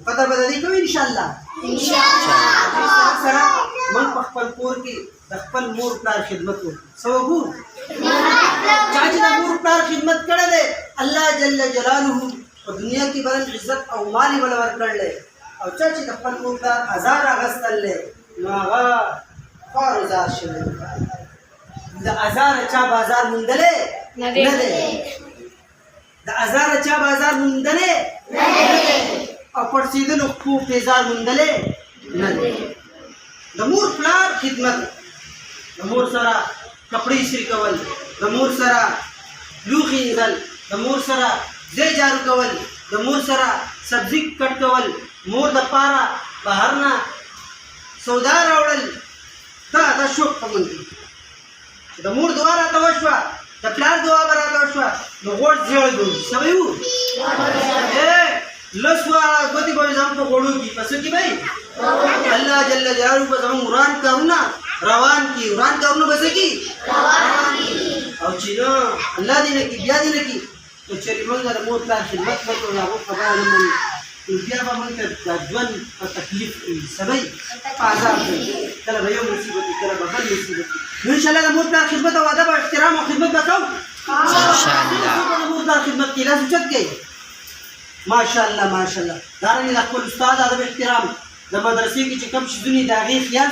قدر به د دې کوي انشاءالله سره موږ په خپل کور کې د خپل مور پلار خدمت وکړو څه وکړو چا چې د مور پلار خدمت کړی دی الله جل جلاله په دنیا کې به عزت او مال یې بله ورکړلی او چا چې د خپل مور پلار ازار اخیستل دی نو هغه خوارزار شوی د ازاره چا بازار موندلی نه دی د ازاره چا بازار موندلی نه دی او پړسېدلو خپو پیزار موندلی نه دی د مور پلار خدمت د مور سره کپړې استري کول د مور سره لوښي اینځل د مور سره ځای جارو کول د مور سره سبزي کټ کول مور دپاره بهر نه سودا راوړل دا شوق په موږ کې چې د مور دعا راته وشوه د پلار دعا به راته وشوه نو غوړ زیړ به وي څه به وي لس واړه ګوتې به وي زموږ په غوړو کې په څه کې به وي الله جل جلاله به زموږ وران کارونه روان کړي وران کارونه به څه کړي او چې نه الله دې نه کړي بیا دې نه کړي نو چېرې موږ د مور پلار خدمت وکړو د هغو خبره نه منو نو بیا به موږ ته د ژوند په تکلیف کوي څه به وي په عذاب کوي کله به یو مصیبت وي کله به بل مصیبت وي نو انشاءالله د مور پلار خدمت او ادب او احترام او خدمت به کوو انشاءالله د مور پلار خدمت کې لاس اوچت کوي ماشاءالله ماشاءالله دارنګه د خپل استاد ادب احترام د مدرسې کې چې کوم شیزونه دي د هغې خیال